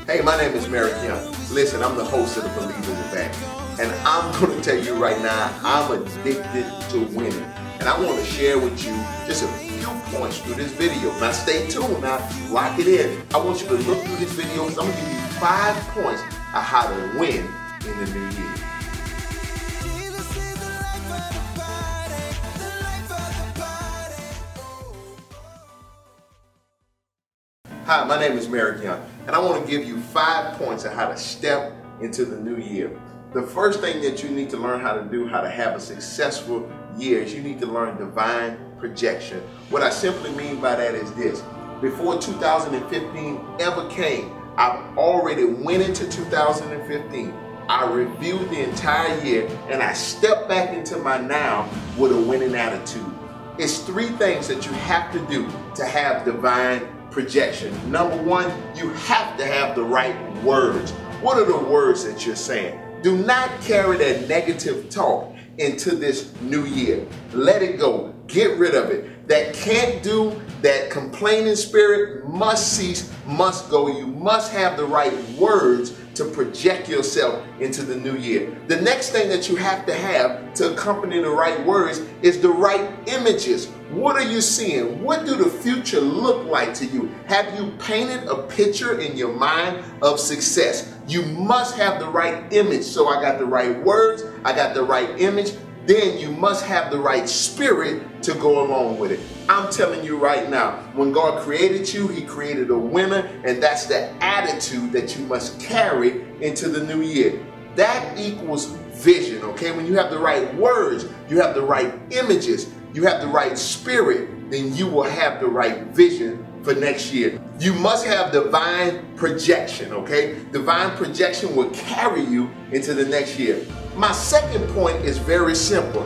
Hey, my name is Merrick. Listen, I'm the host of the Believers Event, and I'm going to tell you right now, I'm addicted to winning. And I want to share with you just a few points through this video. Now stay tuned, now lock it in. I want you to look through this video because I'm going to give you 5 points on how to win in the new year. Hi, my name is Merrick, and I want to give you 5 points on how to step into the new year. The first thing that you need to learn how to do, how to have a successful year, is you need to learn divine projection. What I simply mean by that is this. Before 2015 ever came, I've already went into 2015. I reviewed the entire year, and I stepped back into my now with a winning attitude. It's 3 things that you have to do to have divine projection. Number 1, you have to have the right words. What are the words that you're saying? Do not carry that negative talk into this new year. Let it go. Get rid of it. That can't do, that complaining spirit must cease, must go. You must have the right words to project yourself into the new year. The next thing that you have to accompany the right words is the right images. What are you seeing? What do the future look like to you? Have you painted a picture in your mind of success? You must have the right image. So I got the right words, I got the right image, then you must have the right spirit to go along with it. I'm telling you right now, when God created you, He created a winner, and that's the attitude that you must carry into the new year. That equals vision, okay? When you have the right words, you have the right images, you have the right spirit, then you will have the right vision for next year. You must have divine projection, okay? Divine projection will carry you into the next year. My second point is very simple.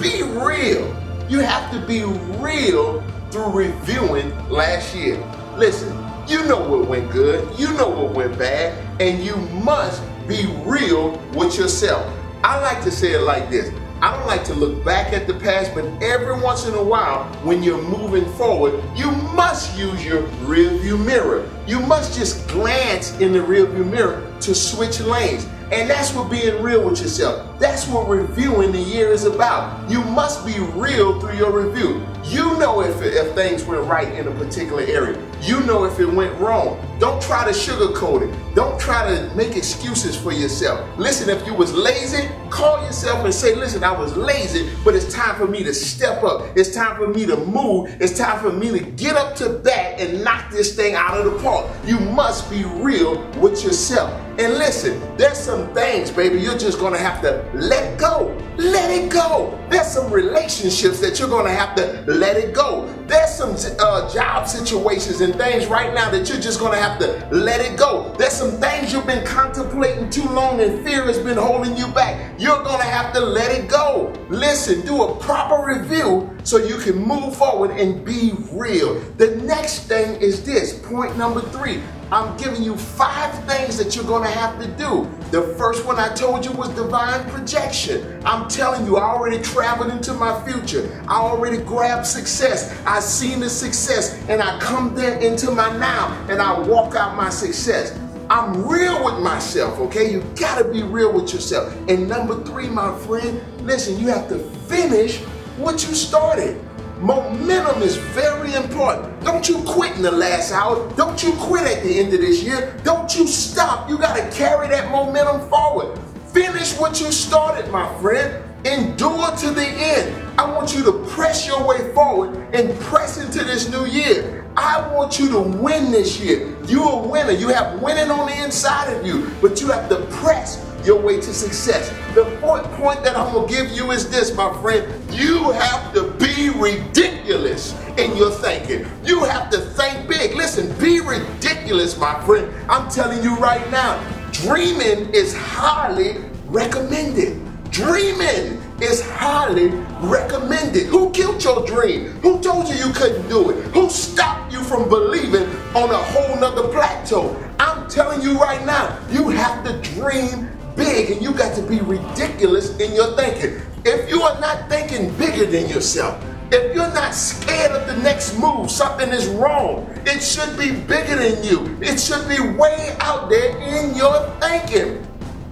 Be real. You have to be real through reviewing last year. Listen, you know what went good, you know what went bad, and you must be real with yourself. I like to say it like this. I don't like to look back at the past, but every once in a while, when you're moving forward, you must use your rearview mirror. You must just glance in the rearview mirror to switch lanes. And that's what being real with yourself. That's what reviewing the year is about. You must be real through your review. You know if things went right in a particular area. You know if it went wrong. Don't try to sugarcoat it. Don't try to make excuses for yourself. Listen, if you was lazy, call yourself and say, listen, I was lazy, but it's time for me to step up. It's time for me to move. It's time for me to get up to bat and knock this thing out of the park. You must be real with yourself. And listen, there's some things, baby, you're just going to have to let go. Let it go. There's some relationships that you're going to have to let it go. There's some job situations and things right now that you're just going to have to let it go. There's some things you've been contemplating too long and fear has been holding you back. You're going to have to let it go. Listen, do a proper review so you can move forward and be real. The next thing is this, point number 3. I'm giving you 5 things that you're going to have to do. The first one I told you was divine projection. I'm telling you, I already traveled into my future. I already grabbed success. I seen the success, and I come there into my now, and I walk out my success. I'm real with myself, okay? You gotta be real with yourself. And number 3, my friend, listen, you have to finish what you started. Momentum is very important. Don't you quit in the last hour. Don't you quit at the end of this year. Don't you stop. You got to carry that momentum forward. Finish what you started, my friend. Endure to the end. I want you to press your way forward and press into this new year. I want you to win this year. You're a winner. You have winning on the inside of you, but you have to press your way to success. The 4th point that I'm going to give you is this, my friend. You have to be ridiculous in your thinking. You have to think big. Listen, be ridiculous, my friend. I'm telling you right now, dreaming is highly recommended. Dreaming is highly recommended. Who killed your dream? Who told you couldn't do it? Who stopped you from believing on a whole nother plateau? I'm telling you right now, you have to dream big, and you got to be ridiculous in your thinking. If you are not thinking bigger than yourself, If you're not scared of the next move, something is wrong. It should be bigger than you. It should be way out there in your thinking.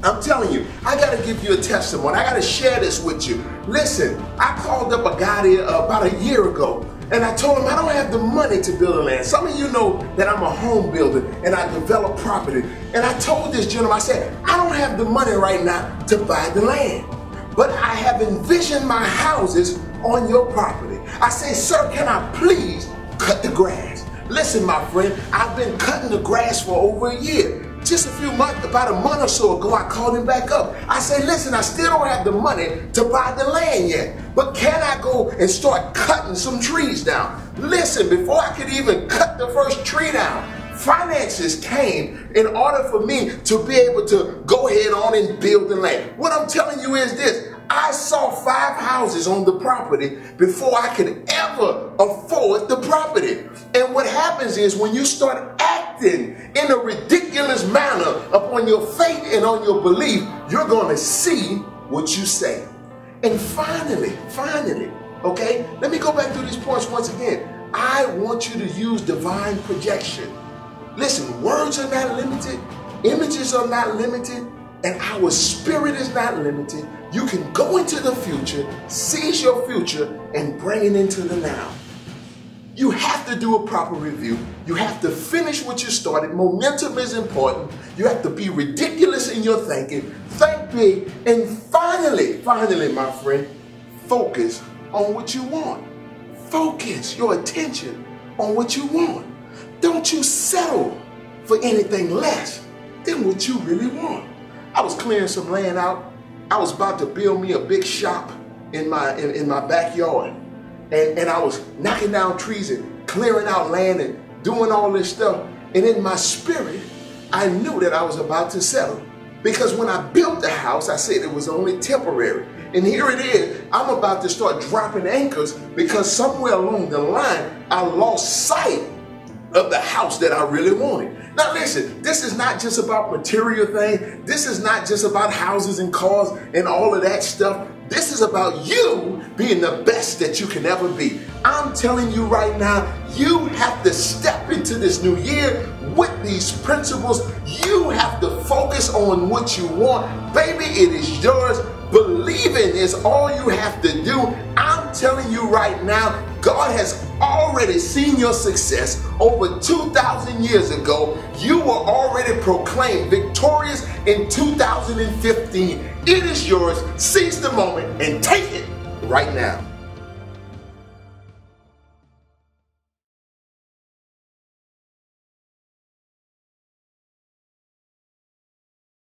I'm telling you, I gotta give you a testimony. I gotta share this with you. Listen, I called up a guy there about a year ago, and I told him I don't have the money to build a land. Some of you know that I'm a home builder and I develop property. And I told this gentleman, I said, I don't have the money right now to buy the land, but I have envisioned my houses on your property. I say, sir, can I please cut the grass? Listen, my friend, I've been cutting the grass for over a year. Just about a month or so ago, I called him back up. I said, listen, I still don't have the money to buy the land yet, but can I go and start cutting some trees down? Listen, before I could even cut the first tree down, finances came in order for me to be able to go ahead on and build the land. What I'm telling you is this. I saw 5 houses on the property before I could ever afford the property. And what happens is when you start acting in a ridiculous manner upon your faith and on your belief, you're going to see what you say. And finally, okay, let me go back through these points once again. I want you to use divine projection. Listen, words are not limited, images are not limited, and our spirit is not limited. You can go into the future, seize your future, and bring it into the now. You have to do a proper review. You have to finish what you started. Momentum is important. You have to be ridiculous in your thinking. Think big. And finally, my friend, focus on what you want. Focus your attention on what you want. Don't you settle for anything less than what you really want. I was clearing some land out. I was about to build me a big shop in my backyard. And I was knocking down trees and clearing out land and doing all this stuff. And in my spirit, I knew that I was about to settle. Because when I built the house, I said it was only temporary. And here it is, I'm about to start dropping anchors because somewhere along the line, I lost sight of the house that I really wanted. Now listen, this is not just about material things. This is not just about houses and cars and all of that stuff. This is about you being the best that you can ever be. I'm telling you right now, you have to step into this new year with these principles. You have to focus on what you want. Baby, it is yours. Believing is all you have to do. I'm telling you right now, God has already seen your success over 2,000 years ago. You were already proclaimed victorious in 2015. It is yours. Seize the moment and take it right now.